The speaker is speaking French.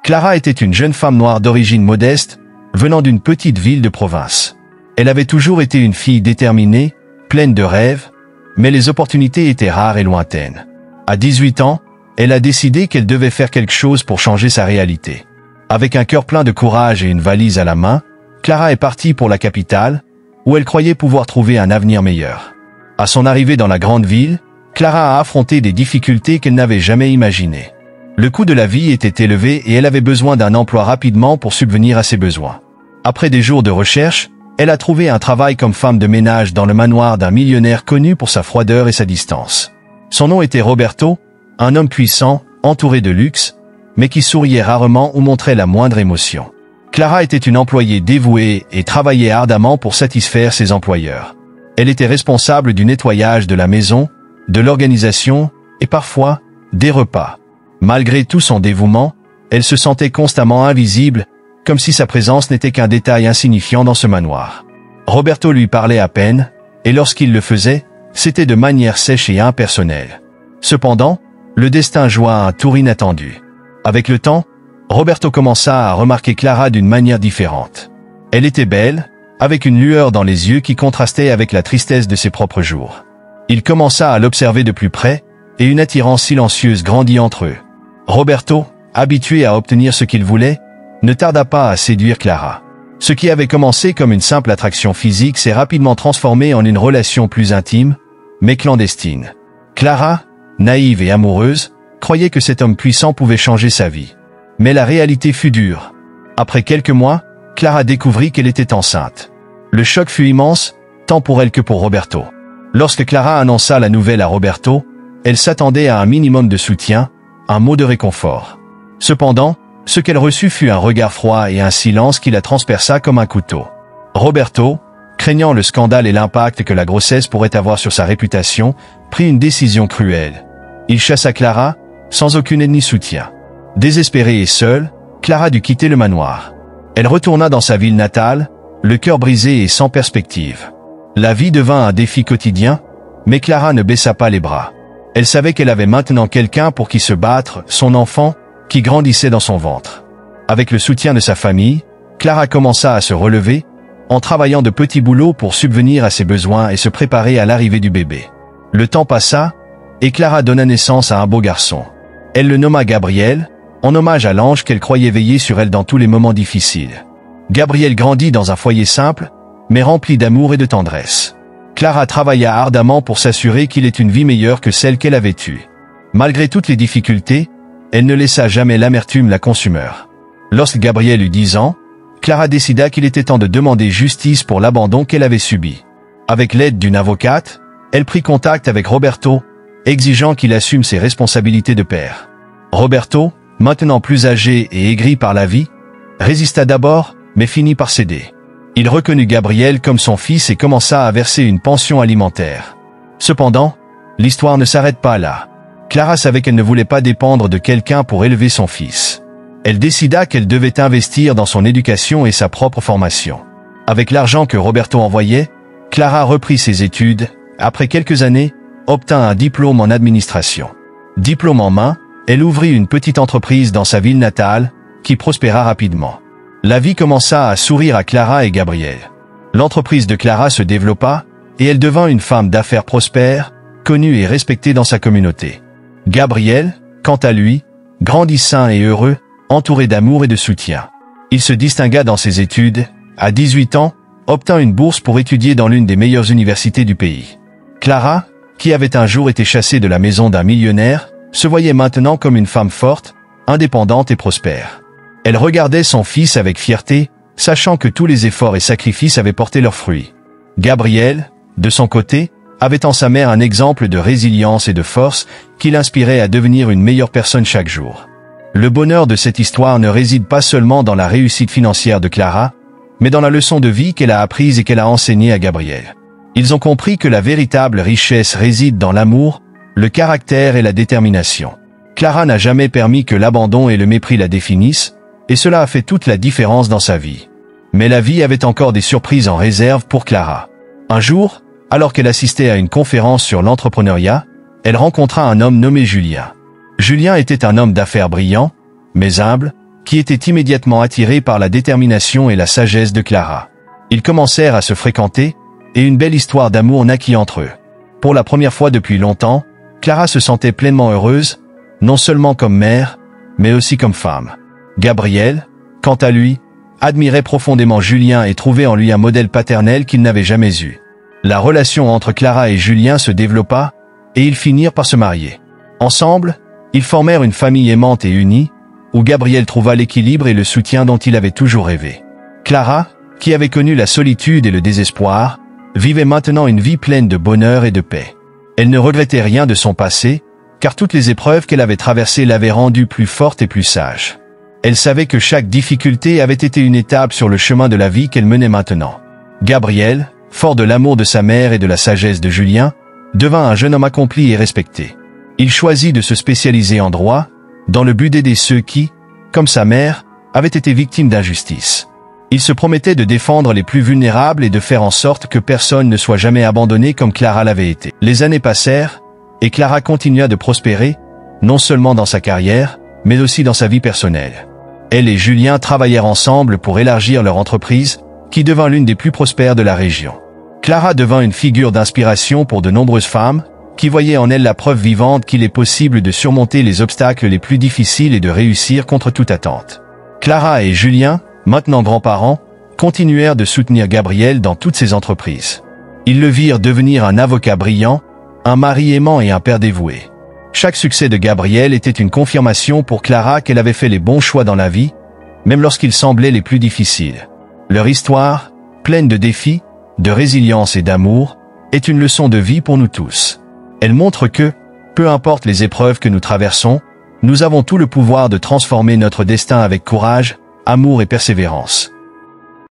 Clara était une jeune femme noire d'origine modeste, venant d'une petite ville de province. Elle avait toujours été une fille déterminée, pleine de rêves, mais les opportunités étaient rares et lointaines. À 18 ans, elle a décidé qu'elle devait faire quelque chose pour changer sa réalité. Avec un cœur plein de courage et une valise à la main, Clara est partie pour la capitale, où elle croyait pouvoir trouver un avenir meilleur. À son arrivée dans la grande ville, Clara a affronté des difficultés qu'elle n'avait jamais imaginées. Le coût de la vie était élevé et elle avait besoin d'un emploi rapidement pour subvenir à ses besoins. Après des jours de recherche, elle a trouvé un travail comme femme de ménage dans le manoir d'un millionnaire connu pour sa froideur et sa distance. Son nom était Roberto, un homme puissant, entouré de luxe, mais qui souriait rarement ou montrait la moindre émotion. Clara était une employée dévouée et travaillait ardemment pour satisfaire ses employeurs. Elle était responsable du nettoyage de la maison, de l'organisation et parfois des repas. Malgré tout son dévouement, elle se sentait constamment invisible, comme si sa présence n'était qu'un détail insignifiant dans ce manoir. Roberto lui parlait à peine, et lorsqu'il le faisait, c'était de manière sèche et impersonnelle. Cependant, le destin joua un tour inattendu. Avec le temps, Roberto commença à remarquer Clara d'une manière différente. Elle était belle, avec une lueur dans les yeux qui contrastait avec la tristesse de ses propres jours. Il commença à l'observer de plus près, et une attirance silencieuse grandit entre eux. Roberto, habitué à obtenir ce qu'il voulait, ne tarda pas à séduire Clara. Ce qui avait commencé comme une simple attraction physique s'est rapidement transformé en une relation plus intime, mais clandestine. Clara, naïve et amoureuse, croyait que cet homme puissant pouvait changer sa vie. Mais la réalité fut dure. Après quelques mois, Clara découvrit qu'elle était enceinte. Le choc fut immense, tant pour elle que pour Roberto. Lorsque Clara annonça la nouvelle à Roberto, elle s'attendait à un minimum de soutien, un mot de réconfort. Cependant, ce qu'elle reçut fut un regard froid et un silence qui la transperça comme un couteau. Roberto, craignant le scandale et l'impact que la grossesse pourrait avoir sur sa réputation, prit une décision cruelle. Il chassa Clara, sans aucune aide ni soutien. Désespérée et seule, Clara dut quitter le manoir. Elle retourna dans sa ville natale, le cœur brisé et sans perspective. La vie devint un défi quotidien, mais Clara ne baissa pas les bras. Elle savait qu'elle avait maintenant quelqu'un pour qui se battre, son enfant, qui grandissait dans son ventre. Avec le soutien de sa famille, Clara commença à se relever, en travaillant de petits boulots pour subvenir à ses besoins et se préparer à l'arrivée du bébé. Le temps passa, et Clara donna naissance à un beau garçon. Elle le nomma Gabriel, en hommage à l'ange qu'elle croyait veiller sur elle dans tous les moments difficiles. Gabriel grandit dans un foyer simple, mais rempli d'amour et de tendresse. Clara travailla ardemment pour s'assurer qu'il ait une vie meilleure que celle qu'elle avait eue. Malgré toutes les difficultés, elle ne laissa jamais l'amertume la consumer. Lorsque Gabriel eut 10 ans, Clara décida qu'il était temps de demander justice pour l'abandon qu'elle avait subi. Avec l'aide d'une avocate, elle prit contact avec Roberto, exigeant qu'il assume ses responsabilités de père. Roberto, maintenant plus âgé et aigri par la vie, résista d'abord, mais finit par céder. Il reconnut Gabriel comme son fils et commença à verser une pension alimentaire. Cependant, l'histoire ne s'arrête pas là. Clara savait qu'elle ne voulait pas dépendre de quelqu'un pour élever son fils. Elle décida qu'elle devait investir dans son éducation et sa propre formation. Avec l'argent que Roberto envoyait, Clara reprit ses études, après quelques années, obtint un diplôme en administration. Diplôme en main, elle ouvrit une petite entreprise dans sa ville natale, qui prospéra rapidement. La vie commença à sourire à Clara et Gabriel. L'entreprise de Clara se développa, et elle devint une femme d'affaires prospère, connue et respectée dans sa communauté. Gabriel, quant à lui, grandit sain et heureux, entouré d'amour et de soutien. Il se distingua dans ses études, à 18 ans, obtint une bourse pour étudier dans l'une des meilleures universités du pays. Clara, qui avait un jour été chassée de la maison d'un millionnaire, se voyait maintenant comme une femme forte, indépendante et prospère. Elle regardait son fils avec fierté, sachant que tous les efforts et sacrifices avaient porté leurs fruits. Gabriel, de son côté, avait en sa mère un exemple de résilience et de force qui l'inspirait à devenir une meilleure personne chaque jour. Le bonheur de cette histoire ne réside pas seulement dans la réussite financière de Clara, mais dans la leçon de vie qu'elle a apprise et qu'elle a enseignée à Gabriel. Ils ont compris que la véritable richesse réside dans l'amour, le caractère et la détermination. Clara n'a jamais permis que l'abandon et le mépris la définissent, et cela a fait toute la différence dans sa vie. Mais la vie avait encore des surprises en réserve pour Clara. Un jour, alors qu'elle assistait à une conférence sur l'entrepreneuriat, elle rencontra un homme nommé Julien. Julien était un homme d'affaires brillant, mais humble, qui était immédiatement attiré par la détermination et la sagesse de Clara. Ils commencèrent à se fréquenter, et une belle histoire d'amour naquit entre eux. Pour la première fois depuis longtemps, Clara se sentait pleinement heureuse, non seulement comme mère, mais aussi comme femme. Gabriel, quant à lui, admirait profondément Julien et trouvait en lui un modèle paternel qu'il n'avait jamais eu. La relation entre Clara et Julien se développa, et ils finirent par se marier. Ensemble, ils formèrent une famille aimante et unie, où Gabriel trouva l'équilibre et le soutien dont il avait toujours rêvé. Clara, qui avait connu la solitude et le désespoir, vivait maintenant une vie pleine de bonheur et de paix. Elle ne regrettait rien de son passé, car toutes les épreuves qu'elle avait traversées l'avaient rendue plus forte et plus sage. Elle savait que chaque difficulté avait été une étape sur le chemin de la vie qu'elle menait maintenant. Gabriel, fort de l'amour de sa mère et de la sagesse de Julien, devint un jeune homme accompli et respecté. Il choisit de se spécialiser en droit, dans le but d'aider ceux qui, comme sa mère, avaient été victimes d'injustice. Il se promettait de défendre les plus vulnérables et de faire en sorte que personne ne soit jamais abandonné comme Clara l'avait été. Les années passèrent, et Clara continua de prospérer, non seulement dans sa carrière, mais aussi dans sa vie personnelle. Elle et Julien travaillèrent ensemble pour élargir leur entreprise, qui devint l'une des plus prospères de la région. Clara devint une figure d'inspiration pour de nombreuses femmes, qui voyaient en elle la preuve vivante qu'il est possible de surmonter les obstacles les plus difficiles et de réussir contre toute attente. Clara et Julien, maintenant grands-parents, continuèrent de soutenir Gabriel dans toutes ses entreprises. Ils le virent devenir un avocat brillant, un mari aimant et un père dévoué. Chaque succès de Gabriel était une confirmation pour Clara qu'elle avait fait les bons choix dans la vie, même lorsqu'ils semblaient les plus difficiles. Leur histoire, pleine de défis, de résilience et d'amour, est une leçon de vie pour nous tous. Elle montre que, peu importe les épreuves que nous traversons, nous avons tout le pouvoir de transformer notre destin avec courage, amour et persévérance.